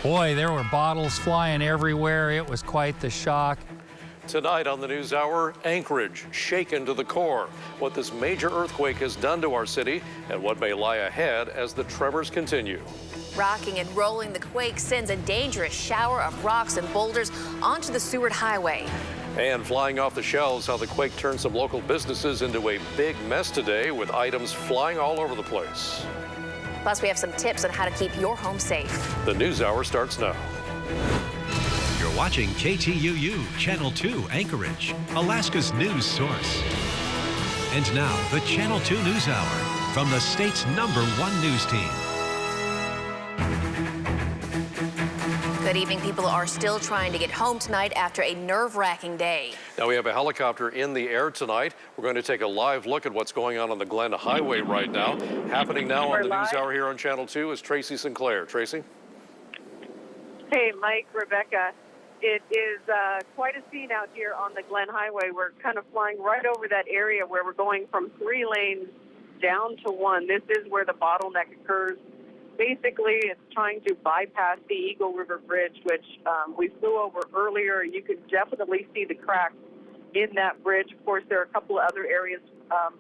Boy, there were bottles flying everywhere. It was quite the shock. Tonight on the NewsHour, Anchorage shaken to the core. What this major earthquake has done to our city and what may lie ahead as the tremors continue. Rocking and rolling, the quake sends a dangerous shower of rocks and boulders onto the Seward Highway. And flying off the shelves, how the quake turned some local businesses into a big mess today with items flying all over the place. Plus, we have some tips on how to keep your home safe. The NewsHour starts now. You're watching KTUU Channel 2 Anchorage, Alaska's news source. And now, the Channel 2 NewsHour from the state's #1 news team. Good evening. People are still trying to get home tonight after a nerve-wracking day. Now we have a helicopter in the air tonight. We're going to take a live look at what's going on the Glen Highway right now. Happening now on the NewsHour here on Channel 2 is Tracy Sinclair. Tracy? Hey, Mike, Rebecca. It is quite a scene out here on the Glen Highway. We're kind of flying right over that area where we're going from 3 lanes down to 1. This is where the bottleneck occurs. Basically, it's trying to bypass the Eagle River Bridge, which we flew over earlier. You can definitely see the cracks in that bridge. Of course, there are a couple of other areas a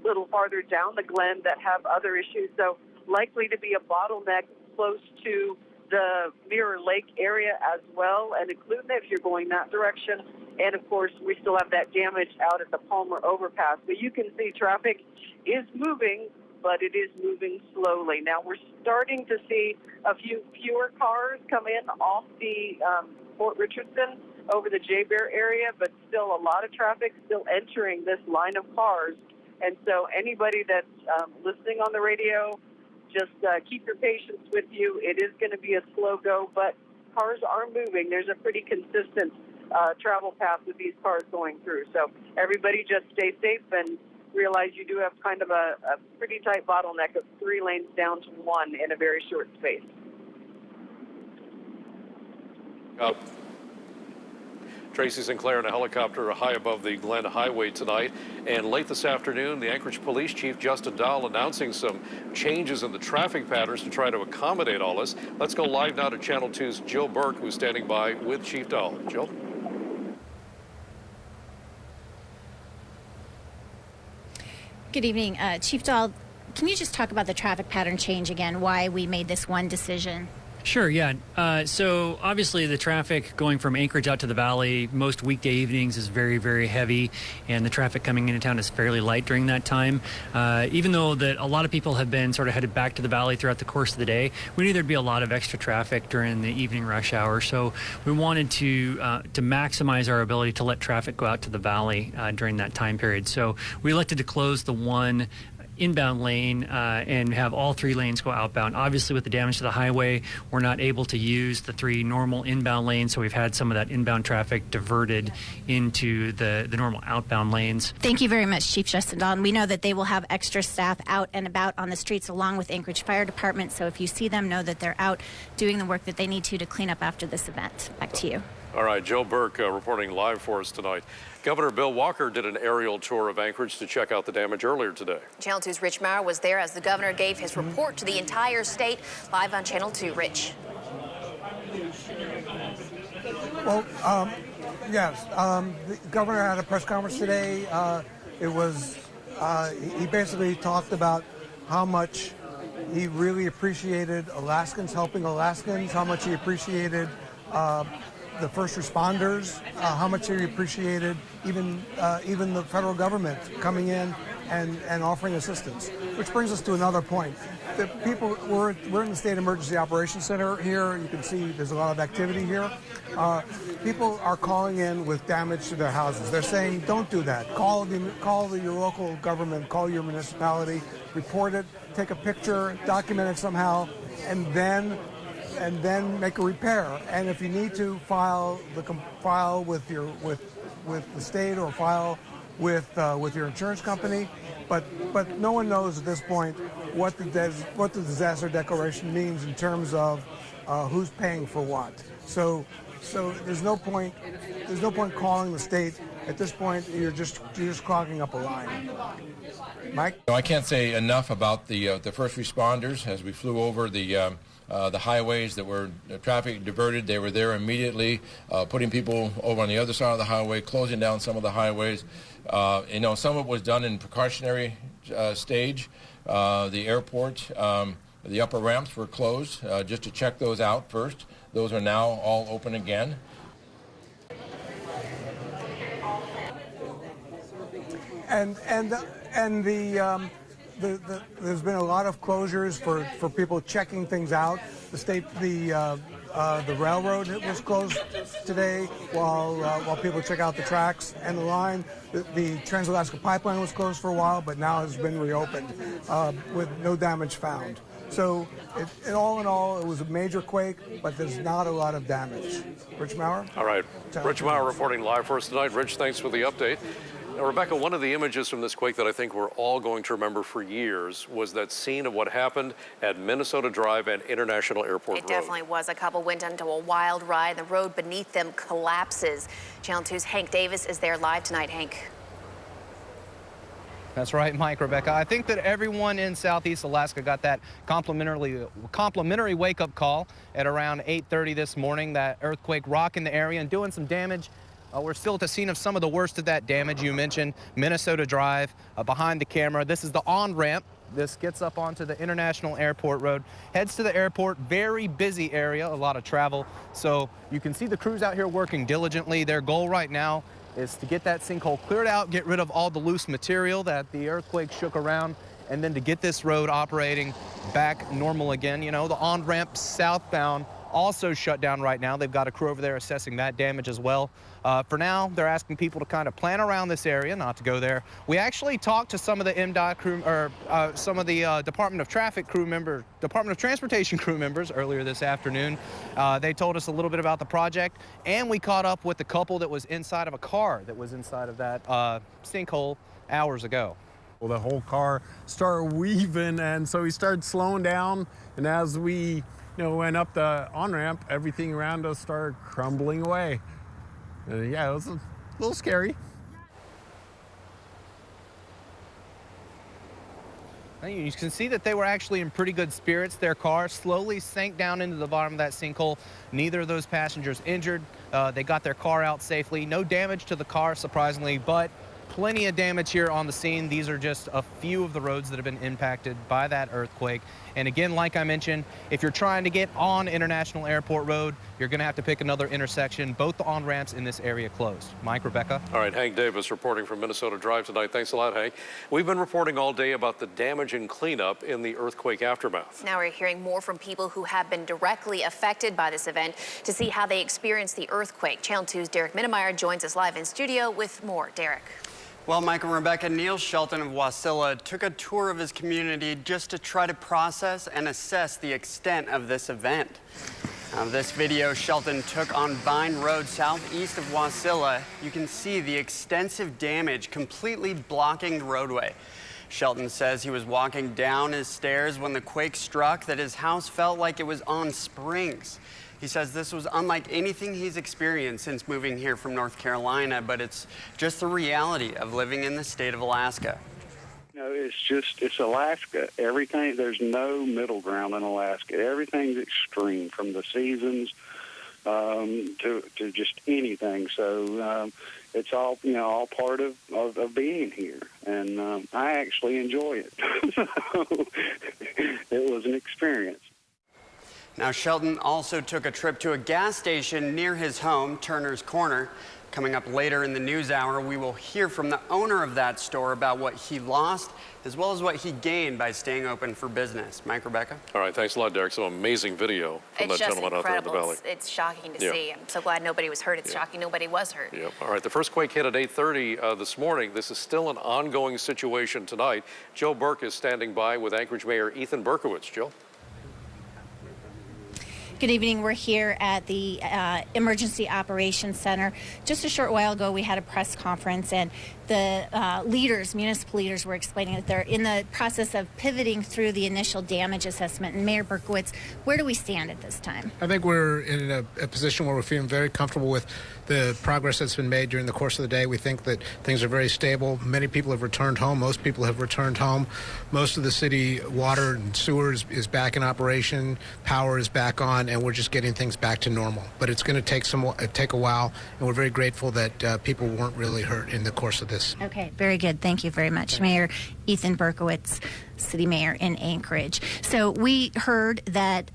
little farther down the Glen that have other issues. So likely to be a bottleneck close to the Mirror Lake area as well, and include that if you're going that direction. And, of course, we still have that damage out at the Palmer Overpass. But you can see traffic is moving, but it is moving slowly. Now, we're starting to see a few fewer cars come in off the Fort Richardson over the J-Bear area, but still a lot of traffic still entering this line of cars. And so anybody that's listening on the radio, just keep your patience with you. It is going to be a slow go, but cars are moving. There's a pretty consistent travel path with these cars going through. So everybody just stay safe and realize you do have kind of a pretty tight bottleneck of 3 lanes down to 1 in a very short space. Tracy Sinclair in a helicopter high above the Glen Highway tonight. And late this afternoon, the Anchorage Police Chief Justin Dahl announcing some changes in the traffic patterns to try to accommodate all this. Let's go live now to Channel 2's Jill Burke, who's standing by with Chief Dahl. Jill? Good evening. Chief Dahl, can you just talk about the traffic pattern change again, why we made this one decision? Sure, yeah. So obviously the traffic going from Anchorage out to the valley most weekday evenings is very, very heavy, and the traffic coming into town is fairly light during that time. Even though that a lot of people have been sort of headed back to the valley throughout the course of the day, we knew there'd be a lot of extra traffic during the evening rush hour. So we wanted to maximize our ability to let traffic go out to the valley during that time period. So we elected to close the one inbound lane and have all 3 lanes go outbound. Obviously, with the damage to the highway, we're not able to use the 3 normal inbound lanes, so we've had some of that inbound traffic diverted into the normal outbound lanes. Thank you very much, Chief Justin Dahl. We know that they will have extra staff out and about on the streets along with Anchorage Fire Department, so if you see them, know that they're out doing the work that they need to clean up after this event. Back to you. All right, Joe Burke reporting live for us tonight. Governor Bill Walker did an aerial tour of Anchorage to check out the damage earlier today. Channel 2's Rich Maurer was there as the governor gave his report to the entire state. Live on Channel 2, Rich. Well, yes, the governor had a press conference today. He basically talked about how much he really appreciated Alaskans helping Alaskans, how much he appreciated the first responders, how much he appreciated even the federal government coming in and offering assistance. Which brings us to another point. The people, we're in the State Emergency Operations Center here. You can see there's a lot of activity here. People are calling in with damage to their houses. They're saying, don't do that. Call your local government, call your municipality, report it, take a picture, document it somehow, and then make a repair. And if you need to file with the state or file with your insurance company, but no one knows at this point what the disaster declaration means in terms of who's paying for what. So there's no point calling the state at this point. You're just clogging up a line. Mike? I can't say enough about the first responders as we flew over the the highways that were traffic diverted. They were there immediately, putting people over on the other side of the highway, closing down some of the highways. You know, some of it was done in precautionary stage. The airport, the upper ramps were closed just to check those out first. Those are now all open again. And there's been a lot of closures for people checking things out. The railroad was closed today while people check out the tracks and the line. The Trans-Alaska Pipeline was closed for a while, but now has been reopened with no damage found. So all in all, it was a major quake, but there's not a lot of damage. Rich Maurer? All right. Rich Maurer reporting live for us tonight. Rich, thanks for the update. Now, Rebecca, one of the images from this quake that I think we're all going to remember for years was that scene of what happened at Minnesota Drive and International Airport Road. It definitely was. A couple went into a wild ride. The road beneath them collapses. Channel 2's Hank Davis is there live tonight. Hank. That's right, Mike, Rebecca. I think that everyone in Southeast Alaska got that complimentary wake-up call at around 8:30 this morning. That earthquake rocking the area and doing some damage. We're still at the scene of some of the worst of that damage. You mentioned Minnesota Drive behind the camera. This is the on-ramp. This gets up onto the International Airport Road, heads to the airport. Very busy area, a lot of travel. So you can see the crews out here working diligently. Their goal right now is to get that sinkhole cleared out, get rid of all the loose material that the earthquake shook around, and then to get this road operating back normal again. You know, the on-ramp southbound also shut down right now. They've got a crew over there assessing that damage as well. For now, they're asking people to kind of plan around this area, not to go there. We actually talked to some of the MDOT crew, or some of the Department of Transportation crew members earlier this afternoon. They told us a little bit about the project, and we caught up with the couple that was inside of a car that was inside of that sinkhole hours ago. Well, the whole car started weaving, and so we started slowing down, and as we went up the on-ramp, everything around us started crumbling away. Yeah, it was a little scary. You can see that they were actually in pretty good spirits. Their car slowly sank down into the bottom of that sinkhole. Neither of those passengers injured. They got their car out safely. No damage to the car, surprisingly, but plenty of damage here on the scene. These are just a few of the roads that have been impacted by that earthquake. And again, like I mentioned, if you're trying to get on International Airport Road, you're going to have to pick another intersection. Both the on-ramps in this area closed. Mike, Rebecca. All right, Hank Davis reporting from Minnesota Drive tonight. Thanks a lot, Hank. We've been reporting all day about the damage and cleanup in the earthquake aftermath. Now we're hearing more from people who have been directly affected by this event to see how they experienced the earthquake. Channel 2's Derek Mittemeyer joins us live in studio with more. Derek. Well, Mike and Rebecca, Neil Shelton of Wasilla took a tour of his community just to try to process and assess the extent of this event. Now, this video Shelton took on Vine Road southeast of Wasilla. You can see the extensive damage completely blocking the roadway. Shelton says he was walking down his stairs when the quake struck, that his house felt like it was on springs. He says this was unlike anything he's experienced since moving here from North Carolina, but it's just the reality of living in the state of Alaska. It's Alaska. Everything, there's no middle ground in Alaska. Everything's extreme, from the seasons to just anything. So it's all, all part of being here. And I actually enjoy it. So it was an experience. Now, Shelton also took a trip to a gas station near his home, Turner's Corner. Coming up later in the NewsHour, we will hear from the owner of that store about what he lost, as well as what he gained by staying open for business. Mike, Rebecca? All right, thanks a lot, Derek. Some amazing video from that gentleman out there in the valley. It's shocking to see. I'm so glad nobody was hurt. It's shocking nobody was hurt. Yep. All right, the first quake hit at 8:30 this morning. This is still an ongoing situation tonight. Joe Burke is standing by with Anchorage Mayor Ethan Berkowitz. Joe? Good evening. We're here at the Emergency Operations Center. Just a short while ago, we had a press conference, and leaders, municipal leaders, were explaining that they're in the process of pivoting through the initial damage assessment. And Mayor Berkowitz, where do we stand at this time? I think we're in a position where we're feeling very comfortable with the progress that's been made during the course of the day. We think that things are very stable. Many people have returned home. Most people have returned home. Most of the city water and sewers is back in operation. Power is back on, and we're just getting things back to normal. But it's going to take a while, and we're very grateful that people weren't really hurt in the course of this. Okay, very good. Thank you very much, Mayor Ethan Berkowitz, City Mayor in Anchorage. So we heard that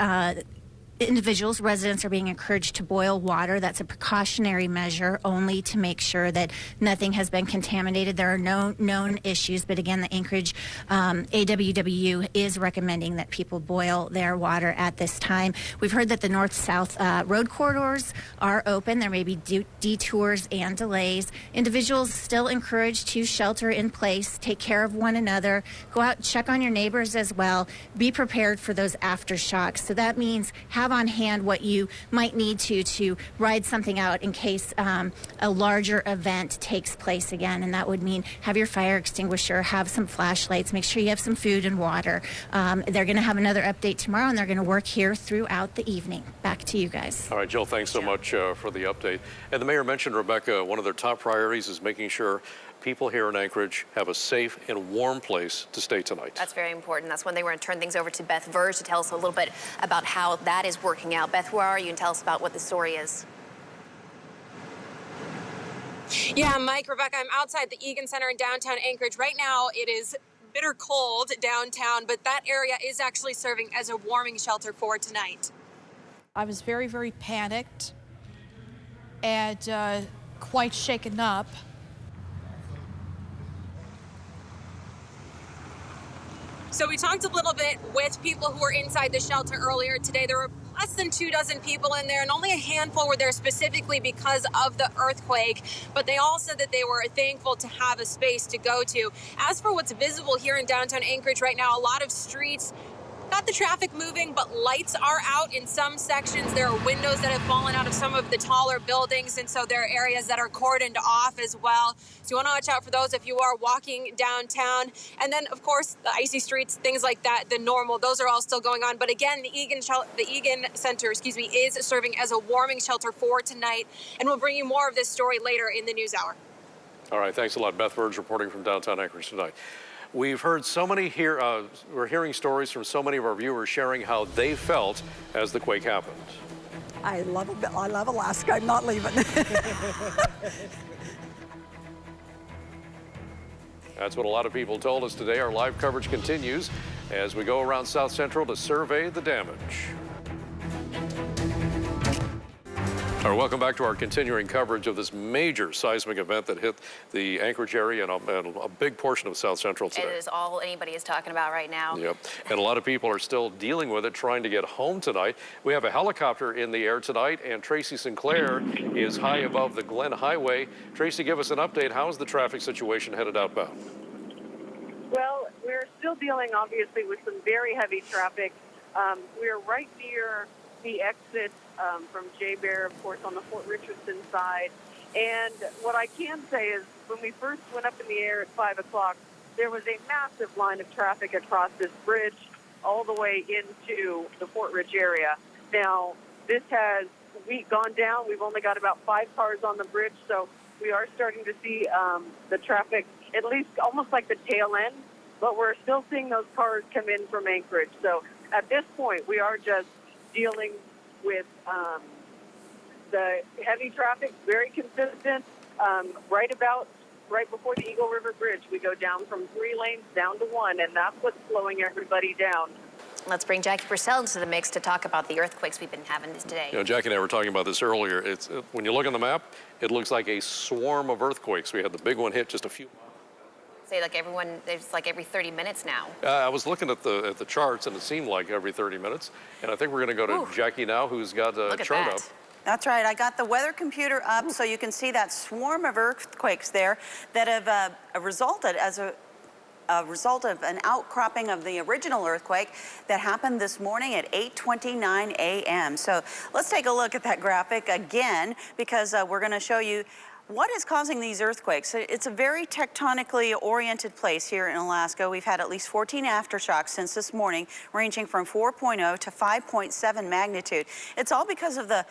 individuals, residents, are being encouraged to boil water. That's a precautionary measure only to make sure that nothing has been contaminated. There are no known issues, but again, the Anchorage AWWU is recommending that people boil their water at this time. We've heard that the north-south road corridors are open. There may be detours and delays. Individuals still encouraged to shelter in place, take care of one another, go out, check on your neighbors as well, be prepared for those aftershocks. So that means have on hand what you might need to ride something out in case a larger event takes place again. And that would mean have your fire extinguisher, have some flashlights, make sure you have some food and water. They're going to have another update tomorrow, and they're going to work here throughout the evening. Back to you guys. All right, Jill, thanks so much for the update. And the mayor mentioned, Rebecca, one of their top priorities is making sure people here in Anchorage have a safe and warm place to stay tonight. That's very important. That's when they were going to turn things over to Beth Verge to tell us a little bit about how that is working out. Beth, where are you? And tell us about what the story is. Yeah, Mike, Rebecca, I'm outside the Egan Center in downtown Anchorage. Right now, it is bitter cold downtown, but that area is actually serving as a warming shelter for tonight. I was very, very panicked and quite shaken up. So we talked a little bit with people who were inside the shelter earlier today. There were less than 24 people in there, and only a handful were there specifically because of the earthquake. But they all said that they were thankful to have a space to go to. As for what's visible here in downtown Anchorage right now, a lot of streets got the traffic moving, but lights are out in some sections. There are windows that have fallen out of some of the taller buildings, and so there are areas that are cordoned off as well. So you want to watch out for those if you are walking downtown. And then, of course, the icy streets, things like that, the normal, those are all still going on. But again, the Egan Center, is serving as a warming shelter for tonight, and we'll bring you more of this story later in the NewsHour. All right, thanks a lot. Beth Verge reporting from downtown Anchorage tonight. We've heard so many here, we're hearing stories from so many of our viewers sharing how they felt as the quake happened. I love Alaska. I'm not leaving. That's what a lot of people told us today. Our live coverage continues as we go around South Central to survey the damage. All right, welcome back to our continuing coverage of this major seismic event that hit the Anchorage area and a big portion of South Central today. It is all anybody is talking about right now. Yep, and a lot of people are still dealing with it, trying to get home tonight. We have a helicopter in the air tonight, and Tracy Sinclair is high above the Glen Highway. Tracy, give us an update. How is the traffic situation headed outbound? Well, we're still dealing, obviously, with some very heavy traffic. We're right near the exit from J-Bear, of course, on the Fort Richardson side. And what I can say is when we first went up in the air at 5 o'clock, there was a massive line of traffic across this bridge all the way into the Fort Ridge area. Now, this has gone down. We've only got about 5 cars on the bridge, so we are starting to see the traffic, at least almost like the tail end, but we're still seeing those cars come in from Anchorage. So at this point, we are just dealing with the heavy traffic, very consistent. Right before the Eagle River Bridge, we go down from 3 lanes down to 1, and that's what's slowing everybody down. Let's bring Jackie Purcell into the mix to talk about the earthquakes we've been having today. You know, Jackie and I were talking about this earlier. When you look on the map, it looks like a swarm of earthquakes. We had the big one hit just a few months. Say it's like every 30 minutes now. I was looking at the charts, and it seemed like every 30 minutes. And I think we're going to go to Jackie now, who's got a chart up. That's right. I got the weather computer up so you can see that swarm of earthquakes there that have resulted as a result of an outcropping of the original earthquake that happened this morning at 8:29 a.m. So let's take a look at that graphic again, because we're going to show you What is causing these earthquakes? It's a very tectonically oriented place here in Alaska. We've had at least 14 aftershocks since this morning, ranging from 4.0 to 5.7 magnitude. It's all because of the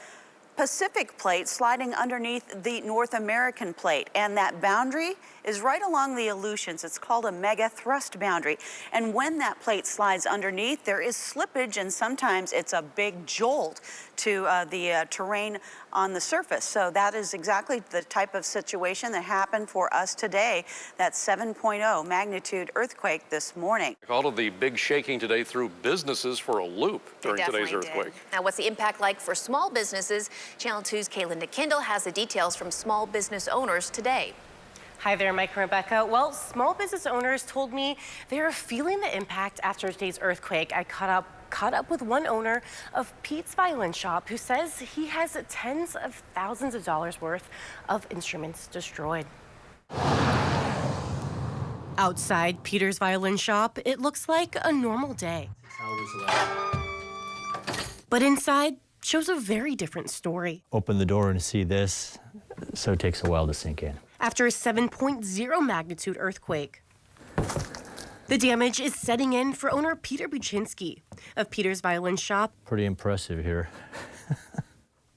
Pacific plate sliding underneath the North American plate, and that boundary is right along the Aleutians. It's called a mega thrust boundary, and when that plate slides underneath, there is slippage, and sometimes it's a big jolt to the terrain on the surface. So that is exactly the type of situation that happened for us today, that 7.0 magnitude earthquake this morning. All of the big shaking today threw businesses for a loop during today's earthquake. Now, what's the impact like for small businesses? Channel 2's Kaylinda Kindle has the details from small business owners today. Hi there, Mike and Rebecca. Well, small business owners told me they are feeling the impact after today's earthquake. I caught up with one owner of Pete's Violin Shop who says he has tens of thousands of dollars worth of instruments destroyed. Outside Peter's Violin Shop, it looks like a normal day. But inside shows a very different story. Open the door and see this, so it takes a while to sink in. After a 7.0 magnitude earthquake, the damage is setting in for owner Peter Buczynski of Peter's Violin Shop. Pretty impressive here.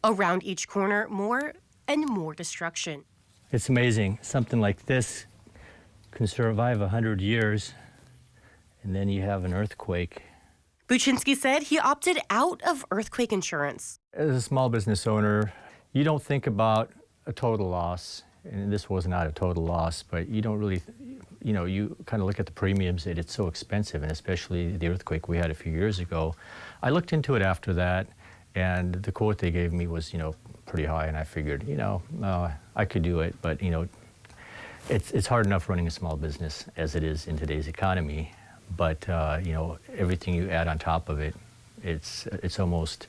Around each corner, more and more destruction. It's amazing. Something like this can survive 100 years, and then you have an earthquake. Buczynski said he opted out of earthquake insurance. As a small business owner, you don't think about a total loss, and this was not a total loss, but you don't really, you kind of look at the premiums, and it's so expensive, and especially the earthquake we had a few years ago. I looked into it after that, and the quote they gave me was, pretty high, and I figured, I could do it, but, it's hard enough running a small business as it is in today's economy, but, everything you add on top of it, it's almost,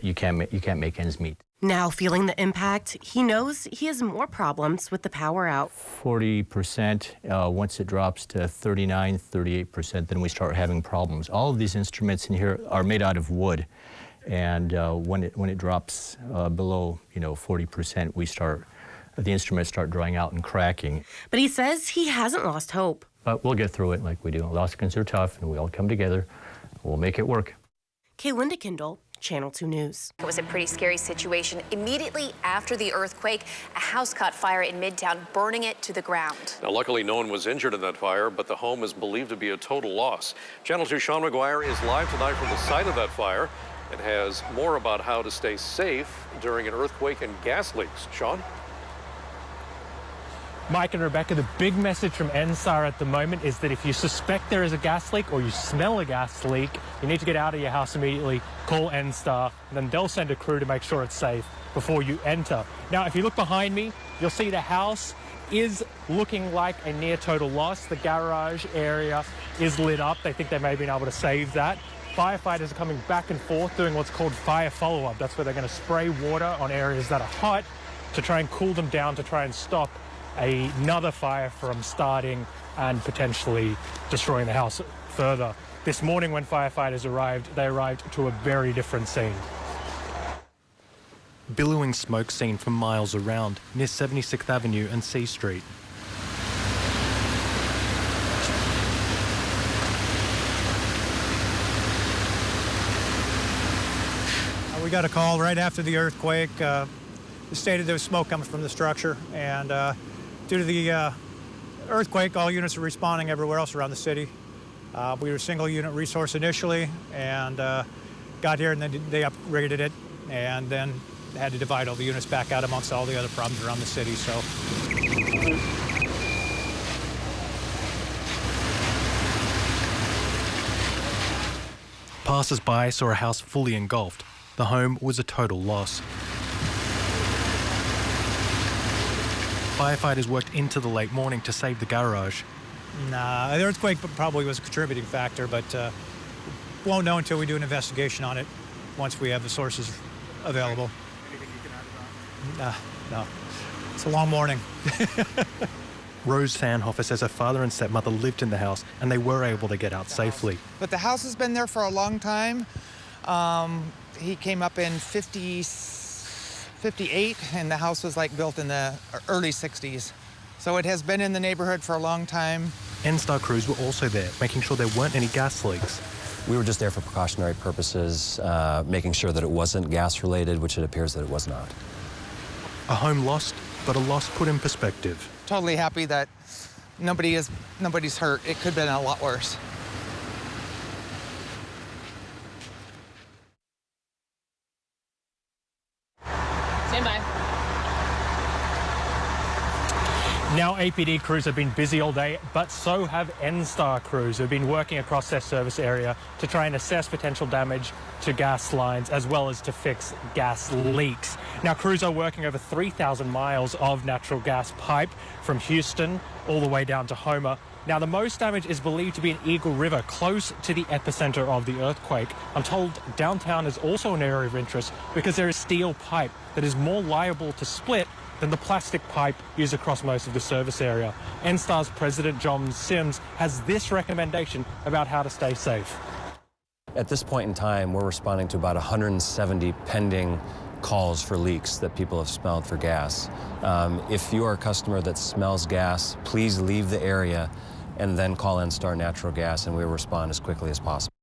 you can't make ends meet. Now feeling the impact, he knows he has more problems with the power out. 40%, once it drops to 39, 38%, then we start having problems. All of these instruments in here are made out of wood, and when it drops below 40%, the instruments start drying out and cracking. But he says he hasn't lost hope. But we'll get through it like we do. Alaskans are tough, and we all come together. We'll make it work. Kaylinda Kindle, Channel 2 News. It was a pretty scary situation. Immediately after the earthquake, a house caught fire in Midtown, burning it to the ground. Now, luckily, no one was injured in that fire, but the home is believed to be a total loss. Channel 2 Sean McGuire is live tonight from the site of that fire and has more about how to stay safe during an earthquake and gas leaks. Sean? Mike and Rebecca, the big message from NSAR at the moment is that if you suspect there is a gas leak or you smell a gas leak, you need to get out of your house immediately, call NSAR, and then they'll send a crew to make sure it's safe before you enter. Now, if you look behind me, you'll see the house is looking like a near total loss. The garage area is lit up. They think they may have been able to save that. Firefighters are coming back and forth doing what's called fire follow-up. That's where they're going to spray water on areas that are hot to try and cool them down, to try and stop another fire from starting and potentially destroying the house further. This morning when firefighters arrived, they arrived to a very different scene. Billowing smoke seen for miles around near 76th Avenue and C Street. We got a call right after the earthquake. It stated there was smoke coming from the structure, and due to the earthquake, all units are responding everywhere else around the city. We were a single unit resource initially, and got here, and then they upgraded it, and then had to divide all the units back out amongst all the other problems around the city. So. Passers-by saw a house fully engulfed. The home was a total loss. Firefighters worked into the late morning to save the garage. Nah, the earthquake probably was a contributing factor, but won't know until we do an investigation on it once we have the sources available. No. It's a long morning. Rose Sandhofer says her father and stepmother lived in the house and they were able to get out safely. But the house has been there for a long time. He came up in 56 58, and the house was like built in the early 60s. So it has been in the neighborhood for a long time. NSTAR crews were also there, making sure there weren't any gas leaks. We were just there for precautionary purposes, making sure that it wasn't gas-related, which it appears that it was not. A home lost, but a loss put in perspective. Totally happy that nobody's hurt. It could have been a lot worse. Stand by. Now APD crews have been busy all day, but so have NSTAR crews who have been working across their service area to try and assess potential damage to gas lines as well as to fix gas leaks. Now crews are working over 3,000 miles of natural gas pipe from Houston all the way down to Homer. Now the most damage is believed to be in Eagle River, close to the epicenter of the earthquake. I'm told downtown is also an area of interest because there is steel pipe that is more liable to split than the plastic pipe used across most of the service area. NSTAR's President John Sims has this recommendation about how to stay safe. At this point in time, we're responding to about 170 pending calls for leaks that people have smelled for gas. If you are a customer that smells gas, please leave the area and then call NSTAR Natural Gas, and we'll respond as quickly as possible.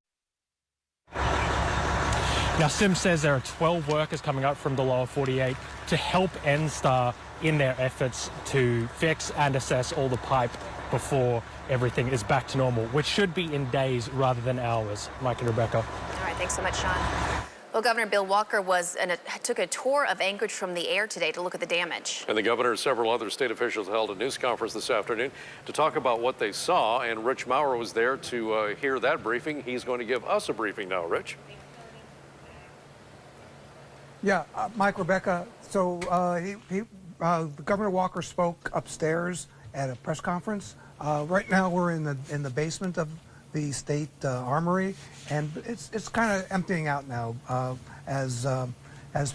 Now, Sims says there are 12 workers coming up from the lower 48 to help NSTAR in their efforts to fix and assess all the pipe before everything is back to normal, which should be in days rather than hours. Mike and Rebecca. All right, thanks so much, Sean. Well, Governor Bill Walker took a tour of Anchorage from the air today to look at the damage. And the governor and several other state officials held a news conference this afternoon to talk about what they saw, and Rich Maurer was there to hear that briefing. He's going to give us a briefing now, Rich. Yeah, Mike, Rebecca. So Governor Walker spoke upstairs at a press conference. Right now we're in the basement of the state armory, and it's kind of emptying out now as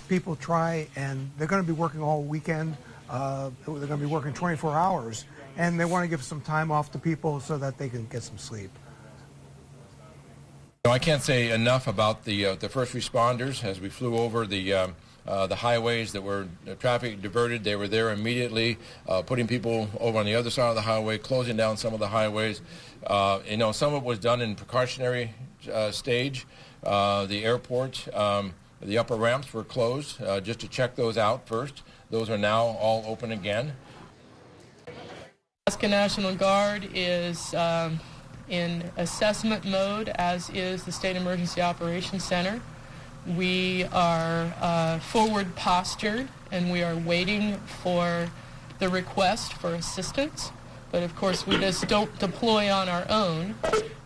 people try, and they're going to be working all weekend. They're going to be working 24 hours, and they want to give some time off to people so that they can get some sleep. I can't say enough about the first responders. As we flew over the highways that were traffic diverted, they were there immediately, putting people over on the other side of the highway, closing down some of the highways. Some of it was done in precautionary stage. The airport, the upper ramps were closed just to check those out first. Those are now all open again. Alaska National Guard is in assessment mode, as is the State Emergency Operations Center. We are forward postured, and we are waiting for the request for assistance. But of course, we just don't deploy on our own.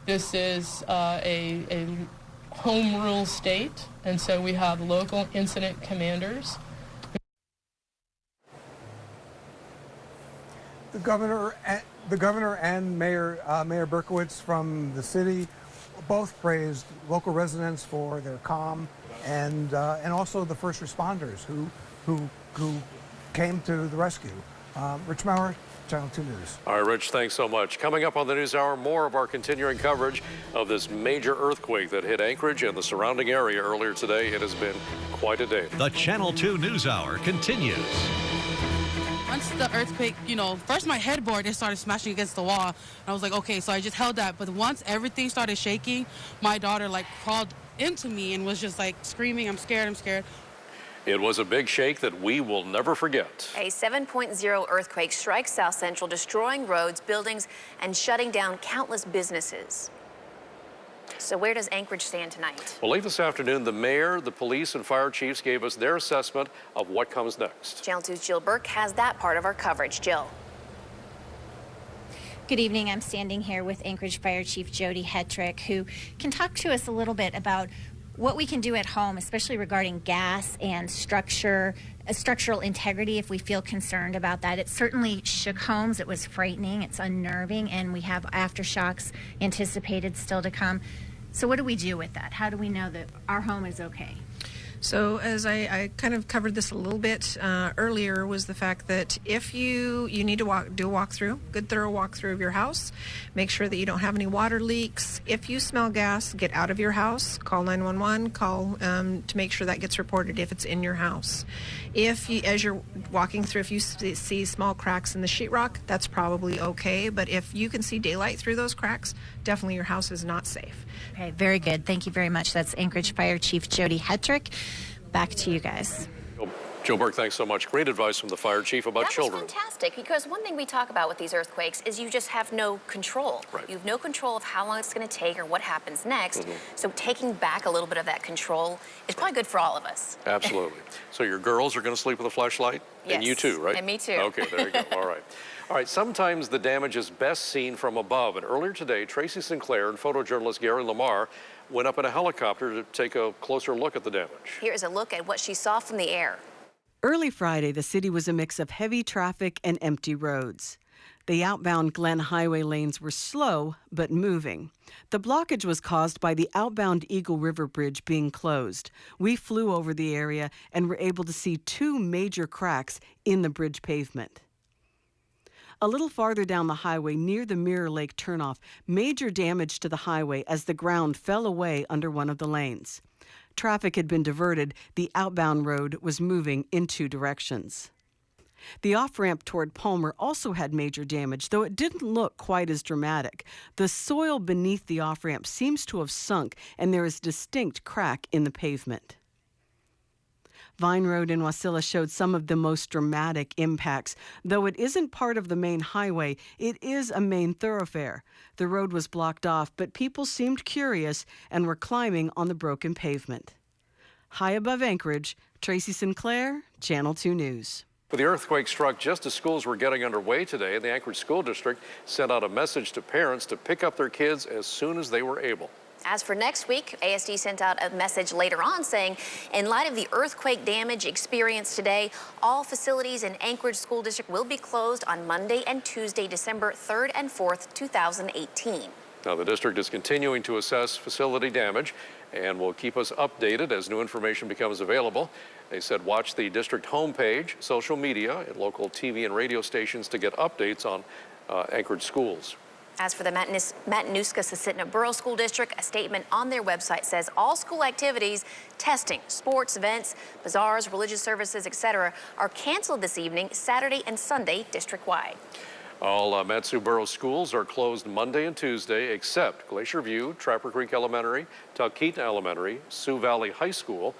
This is a home rule state, and so we have local incident commanders. The governor and Mayor Berkowitz from the city both praised local residents for their calm, and also the first responders who came to the rescue. Rich Maurer, Channel 2 News. All right, Rich, thanks so much. Coming up on the NewsHour, more of our continuing coverage of this major earthquake that hit Anchorage and the surrounding area earlier today. It has been quite a day. The Channel 2 NewsHour continues. Once the earthquake, first my headboard, it started smashing against the wall. And I was like, okay, so I just held that. But once everything started shaking, my daughter crawled into me and was just screaming, I'm scared, I'm scared. It was a big shake that we will never forget. A 7.0 earthquake strikes South Central, destroying roads, buildings, and shutting down countless businesses. So where does Anchorage stand tonight? Well, late this afternoon, the mayor, the police, and fire chiefs gave us their assessment of what comes next. Channel 2's Jill Burke has that part of our coverage. Jill. Good evening. I'm standing here with Anchorage Fire Chief Jody Hetrick, who can talk to us a little bit about what we can do at home, especially regarding gas and structural integrity if we feel concerned about that. It certainly shook homes. It was frightening. It's unnerving, and we have aftershocks anticipated still to come. So what do we do with that? How do we know that our home is okay? So as I kind of covered this a little bit earlier, was the fact that if you need to do a walkthrough, good thorough walkthrough of your house, make sure that you don't have any water leaks. If you smell gas, get out of your house, call 911, call to make sure that gets reported if it's in your house. If you, as you're walking through, if you see small cracks in the sheetrock, that's probably okay. But if you can see daylight through those cracks, definitely your house is not safe. Okay, very good. Thank you very much. That's Anchorage Fire Chief Jody Hetrick. Back to you guys. Joe Burke, thanks so much. Great advice from the fire chief about children. That's fantastic, because one thing we talk about with these earthquakes is you just have no control. Right. You have no control of how long it's going to take or what happens next. So taking back a little bit of that control is probably good for all of us. Absolutely. So your girls are going to sleep with a flashlight? Yes. And you too, right? And me too. Okay, there you go. All right. All right, sometimes the damage is best seen from above. And earlier today, Tracy Sinclair and photojournalist Gary Lamar went up in a helicopter to take a closer look at the damage. Here is a look at what she saw from the air. Early Friday, the city was a mix of heavy traffic and empty roads. The outbound Glen Highway lanes were slow but moving. The blockage was caused by the outbound Eagle River Bridge being closed. We flew over the area and were able to see 2 major cracks in the bridge pavement. A little farther down the highway near the Mirror Lake turnoff, major damage to the highway as the ground fell away under one of the lanes. Traffic had been diverted. The outbound road was moving in 2 directions. The off-ramp toward Palmer also had major damage, though it didn't look quite as dramatic. The soil beneath the off-ramp seems to have sunk, and there is a distinct crack in the pavement. Vine Road in Wasilla showed some of the most dramatic impacts. Though it isn't part of the main highway, it is a main thoroughfare. The road was blocked off, but people seemed curious and were climbing on the broken pavement. High above Anchorage, Tracy Sinclair, Channel 2 News. The earthquake struck just as schools were getting underway today. The Anchorage School District sent out a message to parents to pick up their kids as soon as they were able. As for next week, ASD sent out a message later on saying, in light of the earthquake damage experienced today, all facilities in Anchorage School District will be closed on Monday and Tuesday, December 3rd and 4th, 2018. Now, the district is continuing to assess facility damage and will keep us updated as new information becomes available. They said watch the district homepage, social media, and local TV and radio stations to get updates on Anchorage schools. As for the Matanuska-Susitna Borough School District, a statement on their website says all school activities, testing, sports, events, bazaars, religious services, etc., are canceled this evening, Saturday and Sunday, district-wide. All Matsu Borough schools are closed Monday and Tuesday, except Glacier View, Trapper Creek Elementary, Talkeetna Elementary, Sioux Valley High School,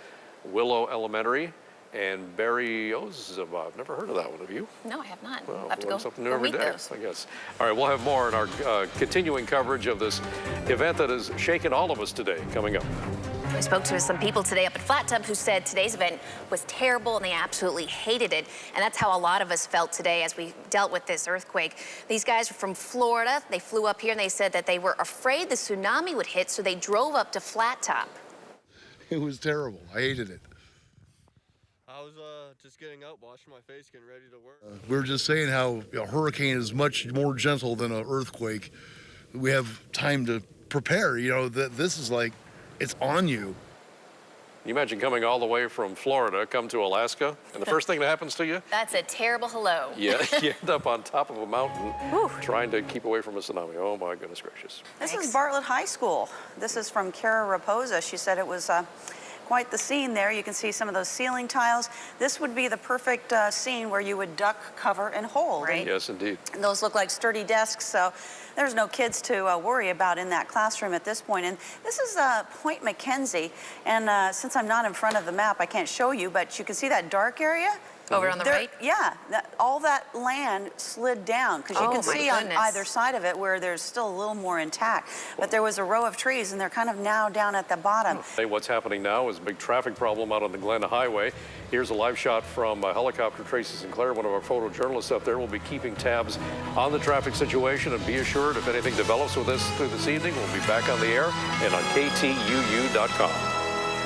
Willow Elementary, and Berrioza. I've never heard of that one. Have you? No, I have not. Well, I'll have to learn go something new every meet day, those. I guess. All right, we'll have more in our continuing coverage of this event that has shaken all of us today coming up. We spoke to some people today up at Flat Tub who said today's event was terrible and they absolutely hated it. And that's how a lot of us felt today as we dealt with this earthquake. These guys are from Florida. They flew up here and they said that they were afraid the tsunami would hit, so they drove up to Flat Top. It was terrible. I hated it. I was just getting up, washing my face, getting ready to work. We were just saying how a hurricane is much more gentle than an earthquake. We have time to prepare. You know, this is like, it's on you. You imagine coming all the way from Florida, come to Alaska, and the first thing that happens to you? That's a terrible hello. Yeah, you end up on top of a mountain trying to keep away from a tsunami. Oh, my goodness gracious. This is Bartlett High School. This is from Kara Raposa. She said it was quite the scene there. You can see some of those ceiling tiles. This would be the perfect scene where you would duck, cover, and hold. Right. Yes, indeed. And those look like sturdy desks, so there's no kids to worry about in that classroom at this point. And this is Point McKenzie, and since I'm not in front of the map, I can't show you, but you can see that dark area? Over on the right? Yeah, all that land slid down because you can see on either side of it where there's still a little more intact. But there was a row of trees and they're kind of now down at the bottom. Hey, what's happening now is a big traffic problem out on the Glen Highway. Here's a live shot from helicopter. Tracy Sinclair, one of our photojournalists up there, will be keeping tabs on the traffic situation, and be assured if anything develops with this through this evening, we'll be back on the air and on KTUU.com.